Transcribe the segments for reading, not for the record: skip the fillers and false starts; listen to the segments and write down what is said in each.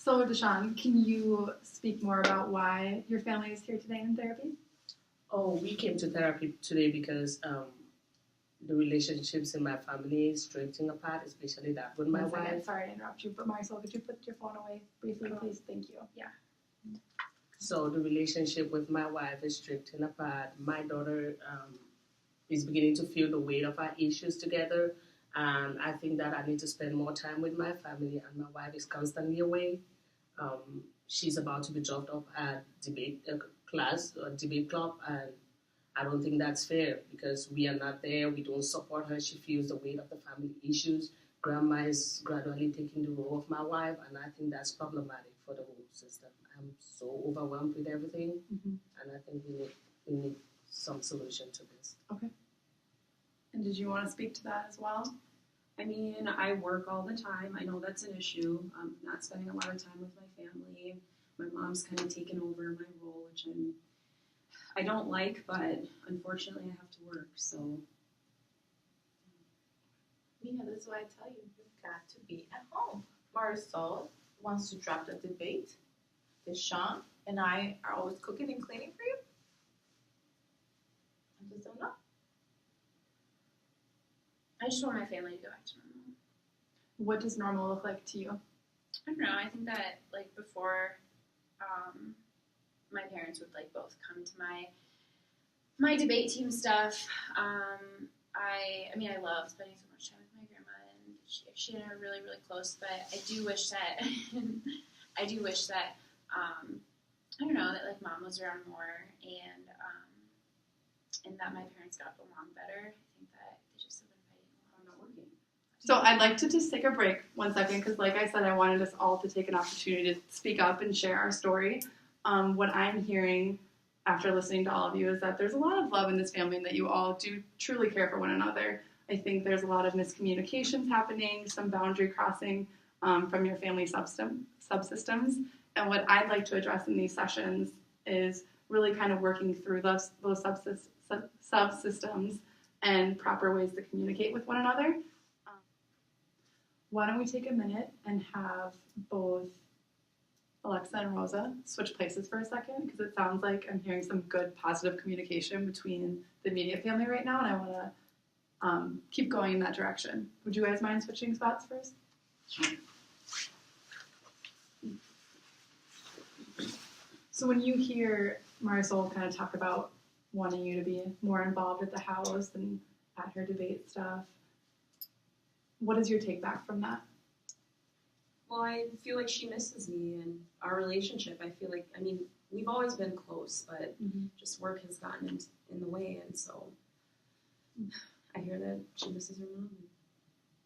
So, Deshawn, can you speak more about why your family is here today in therapy? Oh, we came to therapy today because the relationships in my family is drifting apart, especially that with my wife. Sorry to interrupt you, but Marisol, could you put your phone away briefly, please? Thank you. Yeah. So the relationship with my wife is drifting apart. My daughter is beginning to feel the weight of our issues together, and I think that I need to spend more time with my family, and my wife is constantly away. She's about to be dropped off at debate class or debate club, and I don't think that's fair because we are not there. We don't support her. She feels the weight of the family issues. Grandma is gradually taking the role of my wife, and I think that's problematic for the whole system. I'm so overwhelmed with everything, and I think we need some solution to this. Okay. And did you want to speak to that as well? I mean, I work all the time. I know that's an issue. I'm not spending a lot of time with my family. My mom's kind of taken over my role, which I don't like, but unfortunately I have to work, so. Mina, that's why I tell you, you've got to be at home. Marisol wants to drop the debate. Deshawn and I are always cooking and cleaning for you. I just don't know. I just want my family to go back to normal. What does normal look like to you? I don't know. I think that like before, my parents would like both come to my debate team stuff. I mean, I love spending so much time with my grandma, and she and I are really, really close. But I do wish that I don't know, that like mom was around more, and that my parents got along better. I think that they just have been fighting a lot. I'm not working. So I'd like to just take a break 1 second because, like I said, I wanted us all to take an opportunity to speak up and share our story. What I'm hearing after listening to all of you is that there's a lot of love in this family and that you all do truly care for one another. I think there's a lot of miscommunications happening, some boundary crossing from your family subsystems. And what I'd like to address in these sessions is really kind of working through those subsystems and proper ways to communicate with one another. Why don't we take a minute and have both Alexa and Rosa switch places for a second, because it sounds like I'm hearing some good positive communication between the immediate family right now, and I want to keep going in that direction. Would you guys mind switching spots first? So when you hear Marisol kind of talk about wanting you to be more involved at the house and at her debate stuff, what is your take back from that? Well, I feel like she misses me and our relationship. I feel like, I mean, we've always been close, but just work has gotten in the way, and so I hear that she misses her mom.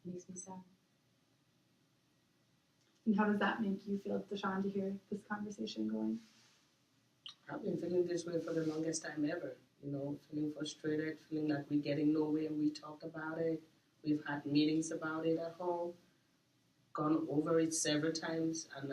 It makes me sad. And how does that make you feel, Deshawn, to hear this conversation going? I've been feeling this way for the longest time ever. You know, feeling frustrated, feeling like we're getting nowhere. We talked about it. We've had meetings about it at home, gone over it several times, and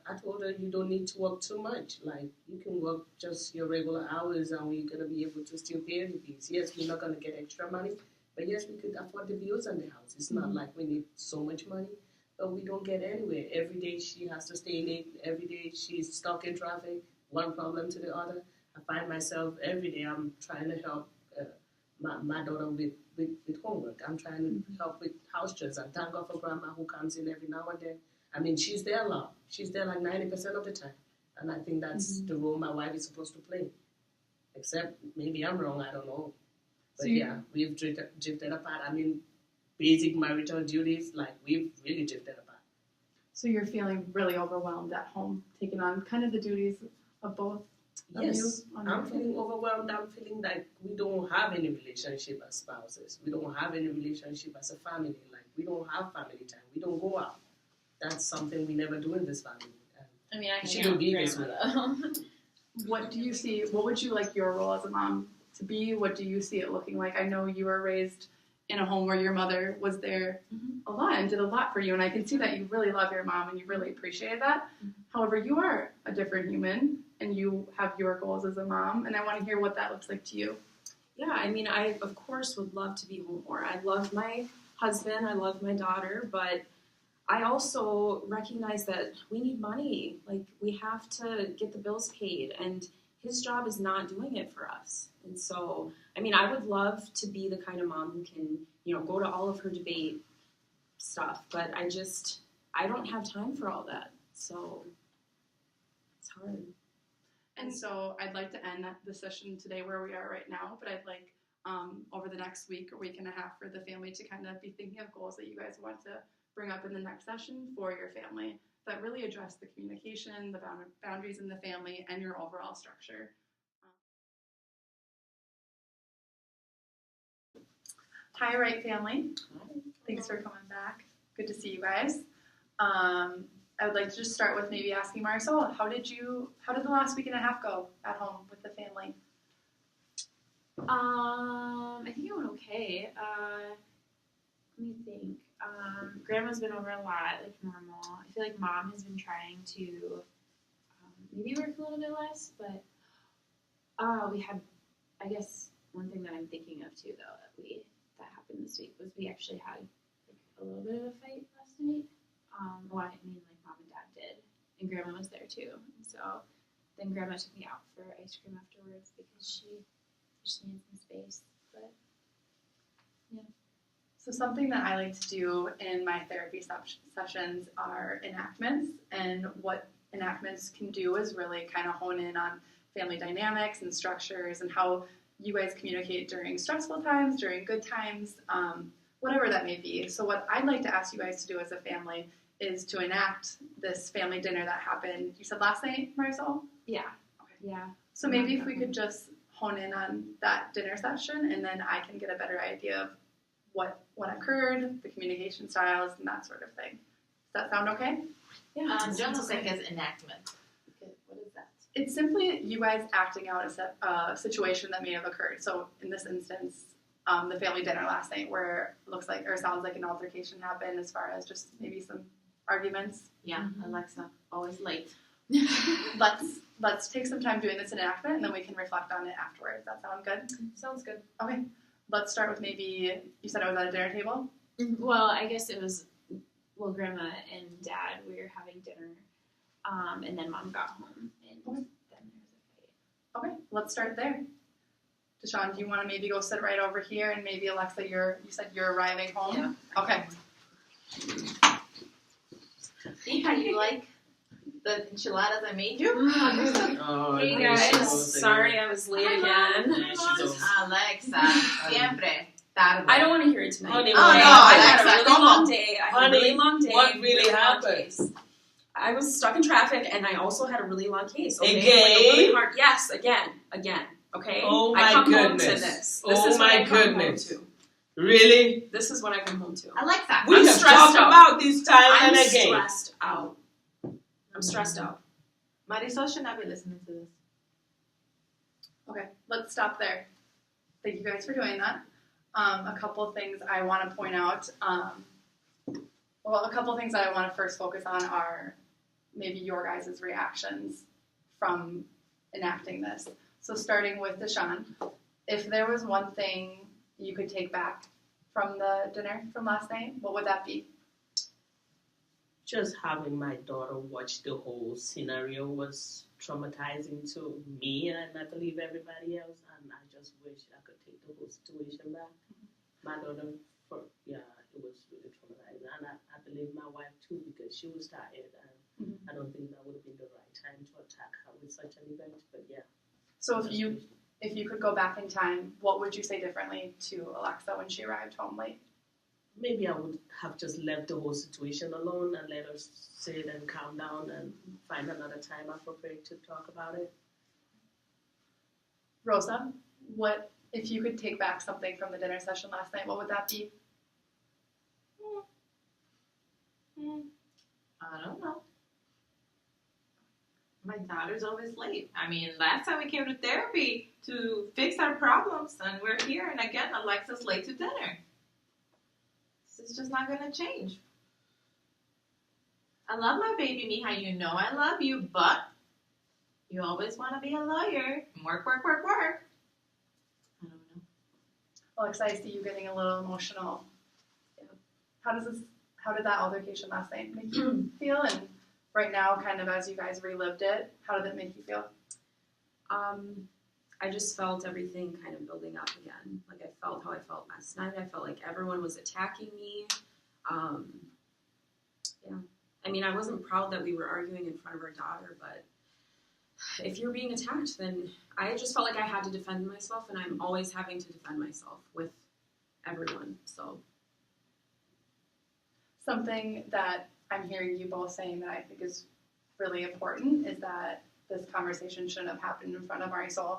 I told her you don't need to work too much. Like, you can work just your regular hours and we're going to be able to still pay the bills. Yes, we're not going to get extra money, but yes, we could afford the bills on the house. It's not like we need so much money, but we don't get anywhere. Every day she has to stay late. Every day she's stuck in traffic, one problem to the other. I find myself every day I'm trying to help my daughter with homework. I'm trying to help with house chores. And thank God for grandma who comes in every now and then. I mean, she's there a lot. She's there like 90% of the time. And I think that's the role my wife is supposed to play. Except maybe I'm wrong, I don't know. But so we've drifted apart. I mean, basic marital duties, like we've really drifted apart. So you're feeling really overwhelmed at home, taking on kind of the duties of both? Yes, I'm feeling overwhelmed. I'm feeling like we don't have any relationship as spouses. We don't have any relationship as a family. Like, we don't have family time. We don't go out. That's something we never do in this family. I mean, I shouldn't be this way. What do you see? What would you like your role as a mom to be? What do you see it looking like? I know you were raised in a home where your mother was there a lot and did a lot for you, and I can see that you really love your mom and you really appreciated that. However, you are a different human, and you have your goals as a mom, and I want to hear what that looks like to you. Yeah, I mean, I, of course, would love to be home more. I love my husband, I love my daughter, but I also recognize that we need money. Like, we have to get the bills paid, and his job is not doing it for us. And so, I mean, I would love to be the kind of mom who can, go to all of her debate stuff, but I don't have time for all that. So it's hard. And so I'd like to end the session today where we are right now, but I'd like over the next week or week and a half for the family to kind of be thinking of goals that you guys want to bring up in the next session for your family that really address the communication, the boundaries in the family, and your overall structure. Hi, Wright family. Thanks for coming back. Good to see you guys. I would like to just start with maybe asking Marisol, how did the last week and a half go at home with the family? I think it went okay. Let me think. Grandma's been over a lot, like normal. I feel like Mom has been trying to maybe work a little bit less, but we had, I guess, one thing that I'm thinking of too, though, that happened this week was we actually had like a little bit of a fight last night. Well, I mean, like Mom and Dad did, and Grandma was there too. And so then Grandma took me out for ice cream afterwards because she just needed some space. But yeah. So something that I like to do in my therapy sessions are enactments, and what enactments can do is really kind of hone in on family dynamics and structures and how you guys communicate during stressful times, during good times, whatever that may be. So what I'd like to ask you guys to do as a family is to enact this family dinner that happened, you said last night, Marisol? Yeah. Okay. Yeah. So maybe if we could just hone in on that dinner session, and then I can get a better idea of what occurred, the communication styles, and that sort of thing. Does that sound okay? Yeah. John will think as enactment. Okay, what is that? It's simply you guys acting out a situation that may have occurred. So in this instance, the family dinner last night where it looks like or sounds like an altercation happened as far as just maybe some arguments. Yeah, Alexa, always late. Let's take some time doing this enactment, and then we can reflect on it afterwards. That sound good? Sounds good. Okay. Let's start with maybe, you said it was at a dinner table? Well, I guess it was, Grandma and Dad, we were having dinner, and then Mom got home, and then there was a fight. Okay, let's start there. Deshawn, do you want to maybe go sit right over here, and maybe Alexa, you said you're arriving home? Yeah. Okay. See how you like the enchiladas I made you? Oh, Hey guys, sorry I was late again. Alexa, siempre tarde. I don't want to hear it tonight. Honey, Oh, what no, I happened? had a really long day. What really happened? I was stuck in traffic, and I also had a really long case. Okay? Again? Like a really hard, yes, again. Okay. Oh I my come home goodness. to this. Oh is what my I come goodness. Home to. Really? This is what I come home to. Alexa, We I'm have stressed talked out. about this time I'm and again. stressed out. I'm stressed out. Marisol should not be listening to this. Okay, let's stop there. Thank you guys for doing that. A couple of things I want to point out. A couple of things that I want to first focus on are maybe your guys' reactions from enacting this. So starting with Deshawn, if there was one thing you could take back from the dinner from last night, what would that be? Just having my daughter watch the whole scenario was traumatizing to me, and I believe everybody else. And I just wish I could take the whole situation back. My daughter, it was really traumatizing, and I believe my wife too, because she was tired, and I don't think that would have been the right time to attack her with such an event. But yeah. So if you could go back in time, what would you say differently to Alexa when she arrived home late? Maybe I would have just left the whole situation alone and let her sit and calm down and find another time appropriate to talk about it. Rosa, what if you could take back something from the dinner session last night? What would that be? I don't know. My daughter's always late. I mean, last time we came to therapy to fix our problems, and we're here, and again, Alexa's late to dinner. This is just not going to change. I love my baby, Mija. You know I love you, but you always want to be a lawyer. Work. I don't know. Alexa, I see you getting a little emotional. How how did that altercation last night make you feel? And right now, kind of as you guys relived it, how did it make you feel? I just felt everything kind of building up again. Like I felt how I felt last night. I felt like everyone was attacking me. Yeah. I mean, I wasn't proud that we were arguing in front of our daughter, but if you're being attacked, then I just felt like I had to defend myself, and I'm always having to defend myself with everyone. So Something that I'm hearing you both saying that I think is really important is that this conversation shouldn't have happened in front of Marisol.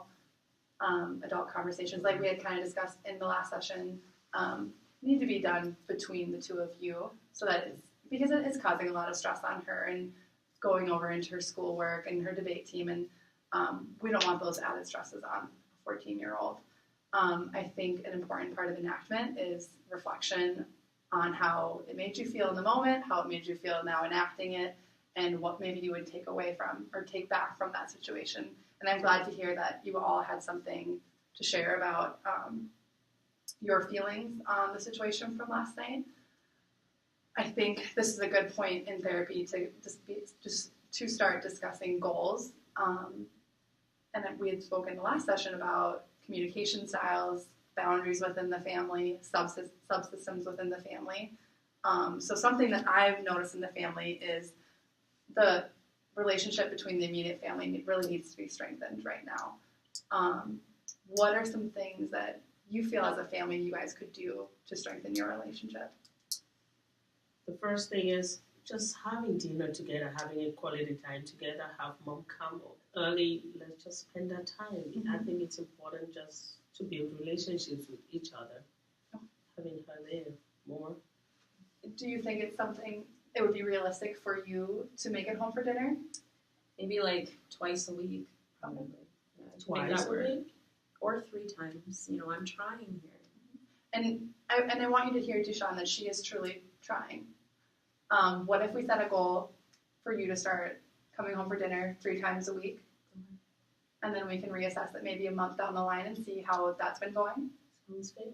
Adult conversations, like we had kind of discussed in the last session, need to be done between the two of you, so that it's, because it is causing a lot of stress on her and going over into her schoolwork and her debate team, and we don't want those added stresses on a 14-year-old. I think an important part of enactment is reflection on how it made you feel in the moment, how it made you feel now enacting it, and what maybe you would take away from or take back from that situation. And I'm glad to hear that you all had something to share about your feelings on the situation from last night. I think this is a good point in therapy to just to start discussing goals. And we had spoken in the last session about communication styles, boundaries within the family, subsystems within the family. So something that I've noticed in the family is the relationship between the immediate family really needs to be strengthened right now. What are some things that you feel as a family you guys could do to strengthen your relationship? The first thing is just having dinner together, having a quality time together, have mom come early, let's just spend that time. I think it's important just to build relationships with each other, having her there more. Do you think it's something it would be realistic for you to make it home for dinner? maybe like twice a week, probably. Yeah, to make Twice that a work. week? Or 3 times. You know, I'm trying here. And I want you to hear, Deshawn, that she is truly trying. What if we set a goal for you to start coming home for dinner 3 times a week? And then we can reassess it maybe a month down the line and see how that's been going? Sounds fair.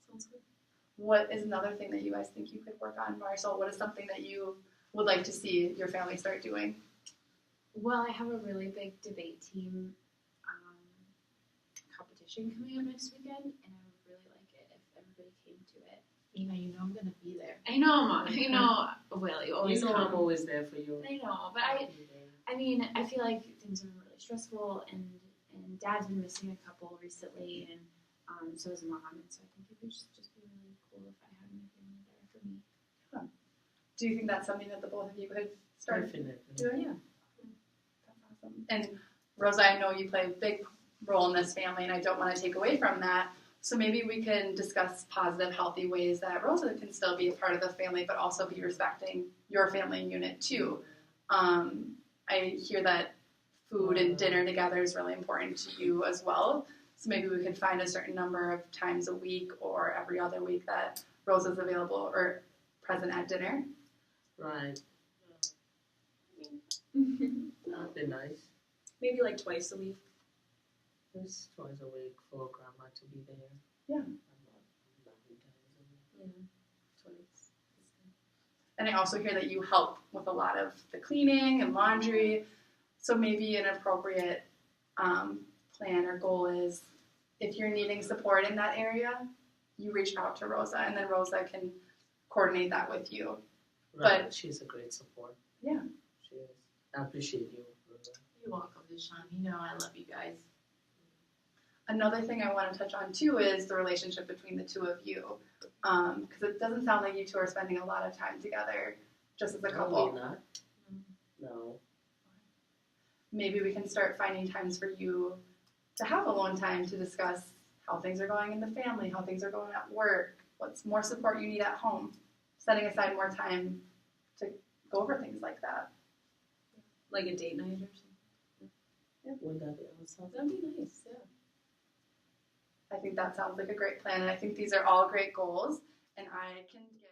Sounds good. What is another thing that you guys think you could work on, Marisol? What is something that you would like to see your family start doing? Well, I have a really big debate team competition coming up next weekend, and I would really like it if everybody came to it. You know I'm gonna be there. I know, Mom. I know. Will you always You know come? I'm always there for you. I know, but I mean, I feel like things have been really stressful, and Dad's been missing a couple recently, and so is Mom, and so I think it would just be really cool if I had my family there for me. Do you think that's something that the both of you could start Definitely. doing? Yeah. That's awesome. And Rosa, I know you play a big role in this family, and I don't want to take away from that. So maybe we can discuss positive, healthy ways that Rosa can still be a part of the family, but also be respecting your family unit too. I hear that food and dinner together is really important to you as well. So maybe we could find a certain number of times a week or every other week that Rosa's available or present at dinner. Right. That'd be nice. Maybe like twice a week. Just twice a week for grandma to be there. Yeah. I'm not Yeah. Twice. And I also hear that you help with a lot of the cleaning and laundry. So maybe an appropriate plan or goal is if you're needing support in that area, you reach out to Rosa, and then Rosa can coordinate that with you. Right. But- She's a great support. Yeah. She is. I appreciate you, Rosa. You're welcome, Deshawn. You know I love you guys. Another thing I want to touch on too is the relationship between the two of you, because it doesn't sound like you two are spending a lot of time together just as a couple. Probably not. No. Maybe we can start finding times for you to have alone time to discuss how things are going in the family, how things are going at work, what's more support you need at home, setting aside more time to go over things like that. Like a date night or something. Would that be awesome? That'd be nice, yeah. I think that sounds like a great plan, and I think these are all great goals, and I can get